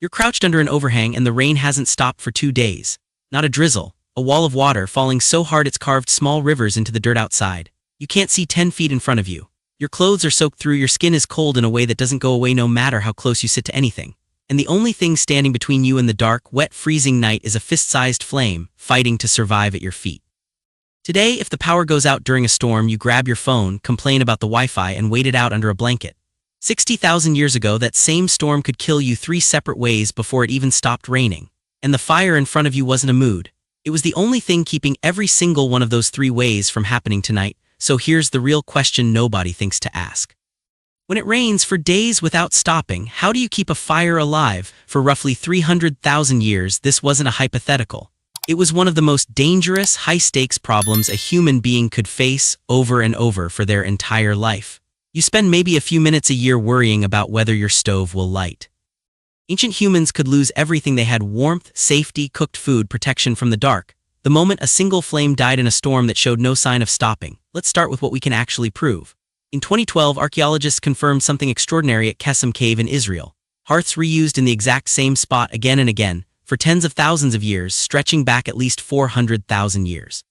You're crouched under an overhang and the rain hasn't stopped for 2 days. Not a drizzle, a wall of water falling so hard it's carved small rivers into the dirt outside. You can't see 10 feet in front of you. Your clothes are soaked through, your skin is cold in a way that doesn't go away no matter how close you sit to anything. And the only thing standing between you and the dark, wet, freezing night is a fist-sized flame, fighting to survive at your feet. Today, if the power goes out during a storm, you grab your phone, complain about the Wi-Fi, and wait it out under a blanket. 60,000 years ago, that same storm could kill you 3 separate ways before it even stopped raining. And the fire in front of you wasn't a mood. It was the only thing keeping every single one of those 3 ways from happening tonight. So here's the real question nobody thinks to ask. When it rains for days without stopping, how do you keep a fire alive? For roughly 300,000 years, this wasn't a hypothetical. It was one of the most dangerous, high-stakes problems a human being could face over and over for their entire life. You spend maybe a few minutes a year worrying about whether your stove will light. Ancient humans could lose everything they had: warmth, safety, cooked food, protection from the dark, the moment a single flame died in a storm that showed no sign of stopping. Let's start with what we can actually prove. In 2012, archaeologists confirmed something extraordinary at Kesem Cave in Israel. Hearths reused in the exact same spot again and again, for tens of thousands of years, stretching back at least 400,000 years.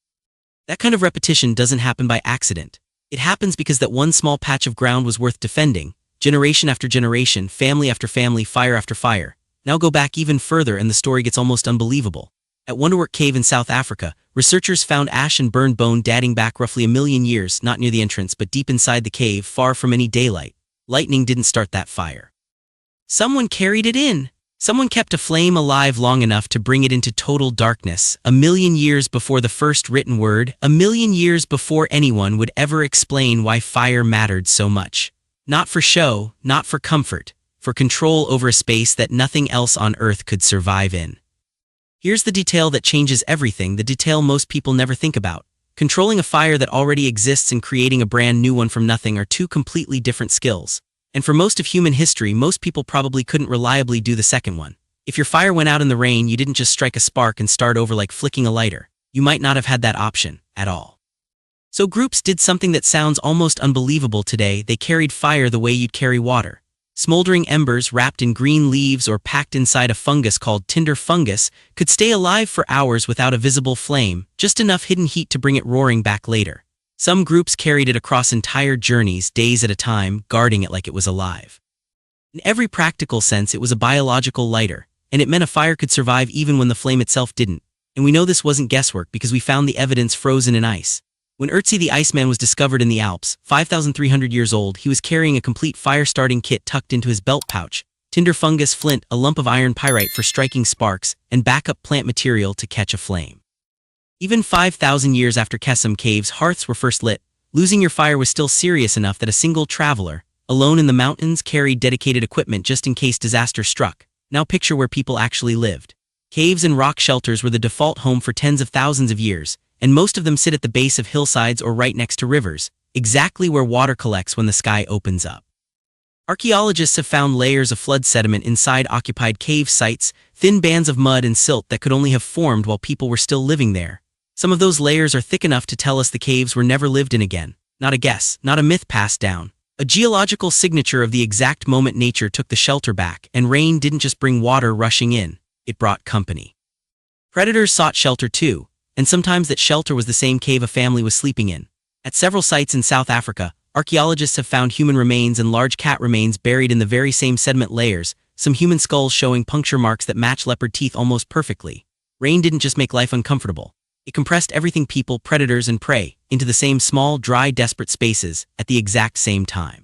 That kind of repetition doesn't happen by accident. It happens because that one small patch of ground was worth defending, generation after generation, family after family, fire after fire. Now go back even further and the story gets almost unbelievable. At Wonderwork Cave in South Africa, researchers found ash and burned bone dating back roughly 1 million years, not near the entrance but deep inside the cave, far from any daylight. Lightning didn't start that fire. Someone carried it in. Someone kept a flame alive long enough to bring it into total darkness, 1 million years before the first written word, 1 million years before anyone would ever explain why fire mattered so much. Not for show, not for comfort, for control over a space that nothing else on Earth could survive in. Here's the detail that changes everything, the detail most people never think about. Controlling a fire that already exists and creating a brand new one from nothing are 2 completely different skills. And for most of human history, most people probably couldn't reliably do the second one. If your fire went out in the rain, you didn't just strike a spark and start over like flicking a lighter. You might not have had that option at all. So groups did something that sounds almost unbelievable today. They carried fire the way you'd carry water. Smoldering embers wrapped in green leaves or packed inside a fungus called tinder fungus could stay alive for hours without a visible flame, just enough hidden heat to bring it roaring back later. Some groups carried it across entire journeys, days at a time, guarding it like it was alive. In every practical sense, it was a biological lighter, and it meant a fire could survive even when the flame itself didn't. And we know this wasn't guesswork because we found the evidence frozen in ice. When Ötzi the Iceman was discovered in the Alps, 5,300 years old, he was carrying a complete fire-starting kit tucked into his belt pouch: tinder fungus, flint, a lump of iron pyrite for striking sparks, and backup plant material to catch a flame. Even 5,000 years after Kesem Cave's hearths were first lit, losing your fire was still serious enough that a single traveler, alone in the mountains, carried dedicated equipment just in case disaster struck. Now picture where people actually lived. Caves and rock shelters were the default home for tens of thousands of years, and most of them sit at the base of hillsides or right next to rivers, exactly where water collects when the sky opens up. Archaeologists have found layers of flood sediment inside occupied cave sites, thin bands of mud and silt that could only have formed while people were still living there. Some of those layers are thick enough to tell us the caves were never lived in again. Not a guess, not a myth passed down. A geological signature of the exact moment nature took the shelter back, and rain didn't just bring water rushing in, it brought company. Predators sought shelter too, and sometimes that shelter was the same cave a family was sleeping in. At several sites in South Africa, archaeologists have found human remains and large cat remains buried in the very same sediment layers, some human skulls showing puncture marks that match leopard teeth almost perfectly. Rain didn't just make life uncomfortable. It compressed everything: people, predators, and prey, into the same small, dry, desperate spaces at the exact same time.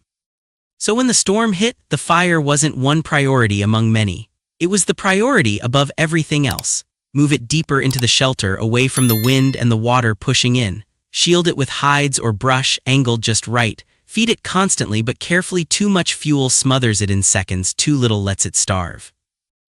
So when the storm hit, the fire wasn't one priority among many. It was the priority above everything else. Move it deeper into the shelter, away from the wind and the water pushing in. Shield it with hides or brush, angled just right. Feed it constantly but carefully. Too much fuel smothers it in seconds, too little lets it starve.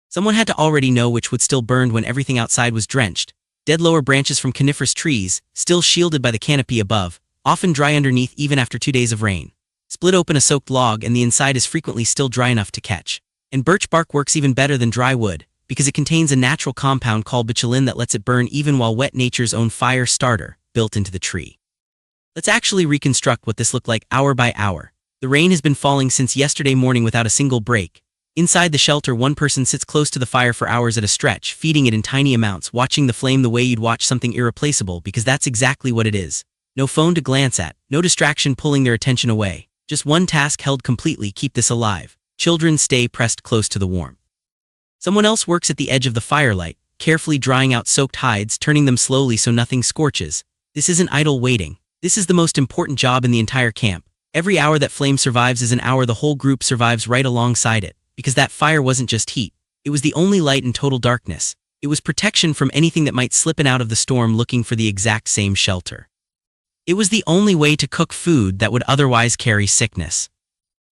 Someone had to already know which would still burn when everything outside was drenched. Dead lower branches from coniferous trees, still shielded by the canopy above, often dry underneath even after 2 days of rain. Split open a soaked log and the inside is frequently still dry enough to catch. And birch bark works even better than dry wood, because it contains a natural compound called bitumen that lets it burn even while wet, nature's own fire starter, built into the tree. Let's actually reconstruct what this looked like hour by hour. The rain has been falling since yesterday morning without a single break. Inside the shelter, one person sits close to the fire for hours at a stretch, feeding it in tiny amounts, watching the flame the way you'd watch something irreplaceable, because that's exactly what it is. No phone to glance at, no distraction pulling their attention away. Just one task held completely: keep this alive. Children stay pressed close to the warmth. Someone else works at the edge of the firelight, carefully drying out soaked hides, turning them slowly so nothing scorches. This isn't idle waiting. This is the most important job in the entire camp. Every hour that flame survives is an hour the whole group survives right alongside it, because that fire wasn't just heat. It was the only light in total darkness. It was protection from anything that might slip in out of the storm looking for the exact same shelter. It was the only way to cook food that would otherwise carry sickness.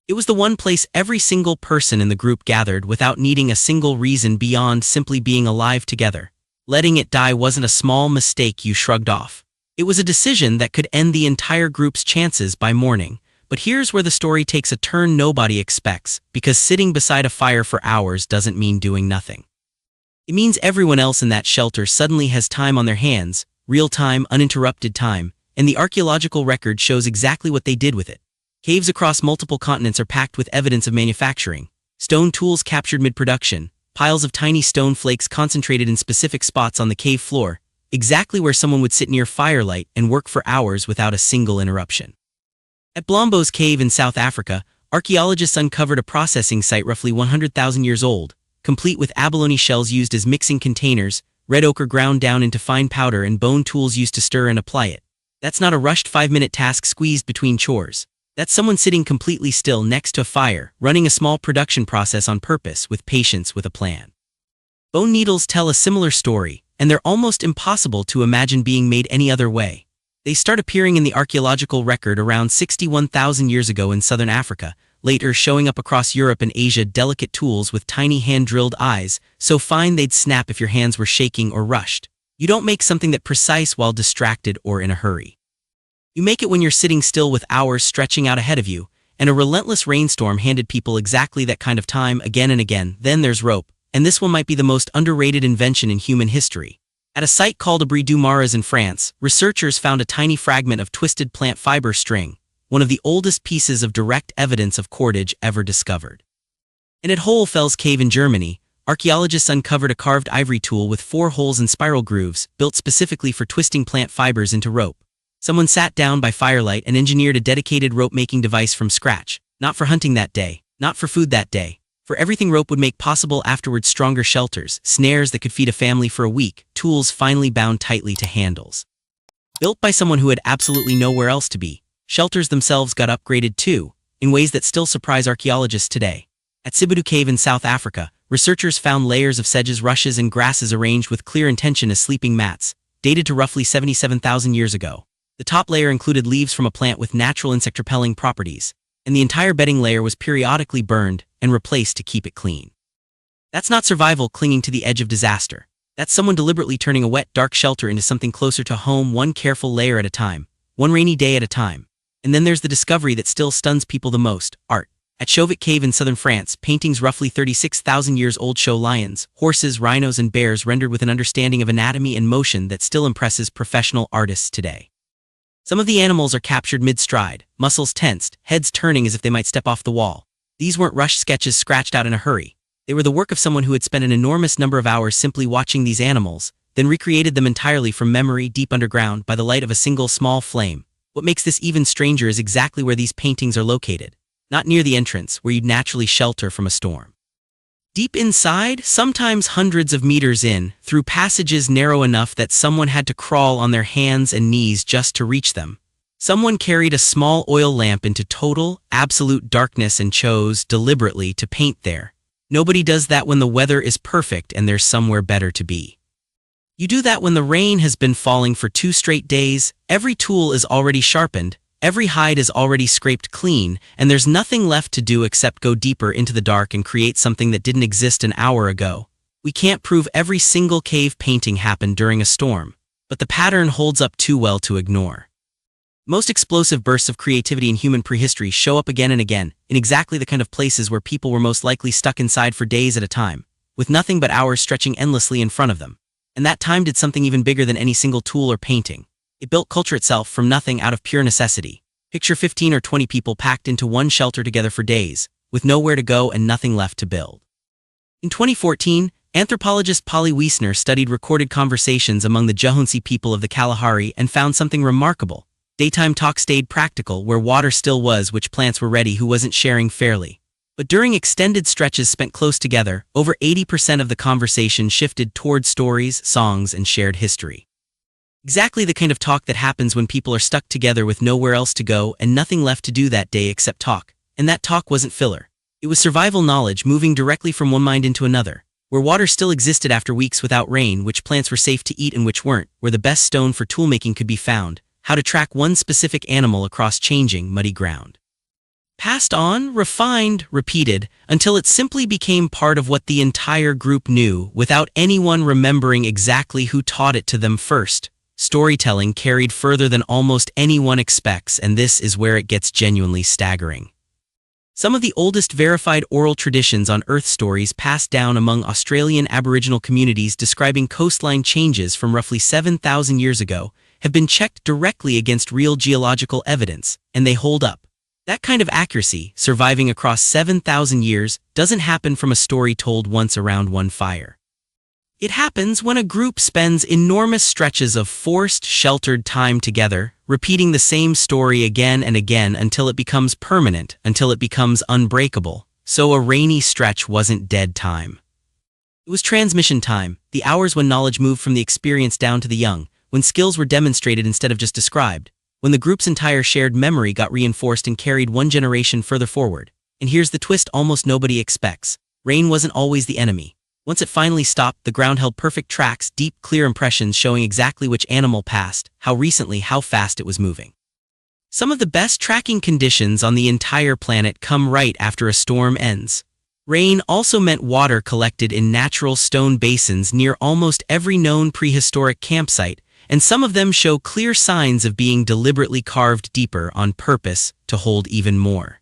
It was the one place every single person in the group gathered without needing a single reason beyond simply being alive together. Letting it die wasn't a small mistake you shrugged off. It was a decision that could end the entire group's chances by morning. But here's where the story takes a turn nobody expects, because sitting beside a fire for hours doesn't mean doing nothing. It means everyone else in that shelter suddenly has time on their hands, real time, uninterrupted time, and the archaeological record shows exactly what they did with it. Caves across multiple continents are packed with evidence of manufacturing. Stone tools captured mid-production, piles of tiny stone flakes concentrated in specific spots on the cave floor, exactly where someone would sit near firelight and work for hours without a single interruption. At Blombos Cave in South Africa, archaeologists uncovered a processing site roughly 100,000 years old, complete with abalone shells used as mixing containers, red ochre ground down into fine powder, and bone tools used to stir and apply it. That's not a rushed 5-minute task squeezed between chores. That's someone sitting completely still next to a fire, running a small production process on purpose, with patience, with a plan. Bone needles tell a similar story, and they're almost impossible to imagine being made any other way. They start appearing in the archaeological record around 61,000 years ago in southern Africa, later showing up across Europe and Asia. Delicate tools with tiny hand-drilled eyes, so fine they'd snap if your hands were shaking or rushed. You don't make something that precise while distracted or in a hurry. You make it when you're sitting still with hours stretching out ahead of you, and a relentless rainstorm handed people exactly that kind of time again and again. Then there's rope, and this one might be the most underrated invention in human history. At a site called Abri du Marais in France, researchers found a tiny fragment of twisted plant fiber string, one of the oldest pieces of direct evidence of cordage ever discovered. And at Hohlfels Cave in Germany, archaeologists uncovered a carved ivory tool with 4 holes and spiral grooves, built specifically for twisting plant fibers into rope. Someone sat down by firelight and engineered a dedicated rope-making device from scratch, not for hunting that day, not for food that day, for everything rope would make possible afterwards: stronger shelters, snares that could feed a family for a week, tools finely bound tightly to handles. Built by someone who had absolutely nowhere else to be, shelters themselves got upgraded too, in ways that still surprise archaeologists today. At Sibudu Cave in South Africa, researchers found layers of sedges, rushes, and grasses arranged with clear intention as sleeping mats, dated to roughly 77,000 years ago. The top layer included leaves from a plant with natural insect-repelling properties, and the entire bedding layer was periodically burned and replaced to keep it clean. That's not survival clinging to the edge of disaster. That's someone deliberately turning a wet, dark shelter into something closer to home, one careful layer at a time, one rainy day at a time. And then there's the discovery that still stuns people the most: art. At Chauvet Cave in southern France, paintings roughly 36,000 years old show lions, horses, rhinos, and bears rendered with an understanding of anatomy and motion that still impresses professional artists today. Some of the animals are captured mid-stride, muscles tensed, heads turning as if they might step off the wall. These weren't rushed sketches scratched out in a hurry. They were the work of someone who had spent an enormous number of hours simply watching these animals, then recreated them entirely from memory, deep underground, by the light of a single small flame. What makes this even stranger is exactly where these paintings are located. Not near the entrance, where you'd naturally shelter from a storm. Deep inside, sometimes hundreds of meters in, through passages narrow enough that someone had to crawl on their hands and knees just to reach them. Someone carried a small oil lamp into total, absolute darkness and chose, deliberately, to paint there. Nobody does that when the weather is perfect and there's somewhere better to be. You do that when the rain has been falling for 2 straight days, every tool is already sharpened, every hide is already scraped clean, and there's nothing left to do except go deeper into the dark and create something that didn't exist an hour ago. We can't prove every single cave painting happened during a storm, but the pattern holds up too well to ignore. Most explosive bursts of creativity in human prehistory show up again and again, in exactly the kind of places where people were most likely stuck inside for days at a time, with nothing but hours stretching endlessly in front of them. And that time did something even bigger than any single tool or painting. It built culture itself from nothing out of pure necessity. Picture 15 or 20 people packed into one shelter together for days, with nowhere to go and nothing left to build. In 2014, anthropologist Polly Wiesner studied recorded conversations among the Jahonsi people of the Kalahari and found something remarkable. Daytime talk stayed practical where water still was, which plants were ready who wasn't sharing fairly. But during extended stretches spent close together, over 80% of the conversation shifted toward stories, songs, and shared history. Exactly the kind of talk that happens when people are stuck together with nowhere else to go and nothing left to do that day except talk. And that talk wasn't filler. It was survival knowledge moving directly from one mind into another, where water still existed after weeks without rain, which plants were safe to eat and which weren't, where the best stone for toolmaking could be found, how to track one specific animal across changing, muddy ground. Passed on, refined, repeated, until it simply became part of what the entire group knew without anyone remembering exactly who taught it to them first. Storytelling carried further than almost anyone expects, and this is where it gets genuinely staggering. Some of the oldest verified oral traditions on Earth, stories passed down among Australian Aboriginal communities describing coastline changes from roughly 7,000 years ago, have been checked directly against real geological evidence, and they hold up. That kind of accuracy, surviving across 7,000 years, doesn't happen from a story told once around one fire. It happens when a group spends enormous stretches of forced, sheltered time together, repeating the same story again and again until it becomes permanent, until it becomes unbreakable. So a rainy stretch wasn't dead time. It was transmission time, the hours when knowledge moved from the experienced down to the young, when skills were demonstrated instead of just described, when the group's entire shared memory got reinforced and carried one generation further forward. And here's the twist almost nobody expects. Rain wasn't always the enemy. Once it finally stopped, the ground held perfect tracks, deep, clear impressions showing exactly which animal passed, how recently, how fast it was moving. Some of the best tracking conditions on the entire planet come right after a storm ends. Rain also meant water collected in natural stone basins near almost every known prehistoric campsite, and some of them show clear signs of being deliberately carved deeper on purpose to hold even more.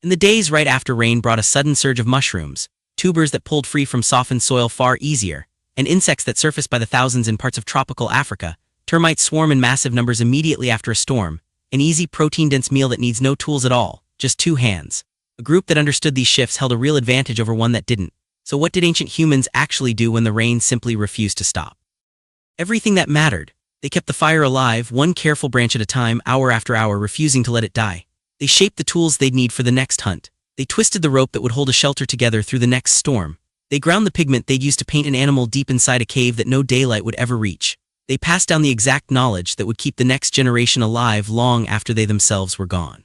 In the days right after rain brought a sudden surge of mushrooms, tubers that pulled free from softened soil far easier, and insects that surfaced by the thousands in parts of tropical Africa. Termites swarm in massive numbers immediately after a storm, an easy protein-dense meal that needs no tools at all, just two hands. A group that understood these shifts held a real advantage over one that didn't. So what did ancient humans actually do when the rain simply refused to stop? Everything that mattered. They kept the fire alive, one careful branch at a time, hour after hour, refusing to let it die. They shaped the tools they'd need for the next hunt. They twisted the rope that would hold a shelter together through the next storm. They ground the pigment they'd use to paint an animal deep inside a cave that no daylight would ever reach. They passed down the exact knowledge that would keep the next generation alive long after they themselves were gone.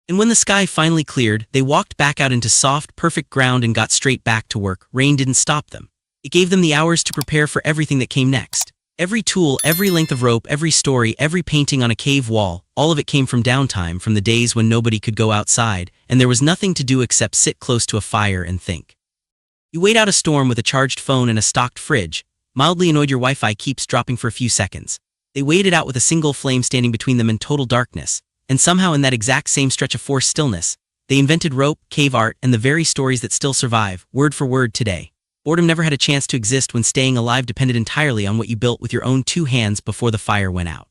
And when the sky finally cleared, they walked back out into soft, perfect ground and got straight back to work. Rain didn't stop them. It gave them the hours to prepare for everything that came next. Every tool, every length of rope, every story, every painting on a cave wall, all of it came from downtime, from the days when nobody could go outside, and there was nothing to do except sit close to a fire and think. You wait out a storm with a charged phone and a stocked fridge, mildly annoyed your Wi-Fi keeps dropping for a few seconds. They waited it out with a single flame standing between them in total darkness, and somehow in that exact same stretch of forced stillness, they invented rope, cave art, and the very stories that still survive, word for word today. Boredom never had a chance to exist when staying alive depended entirely on what you built with your own two hands before the fire went out.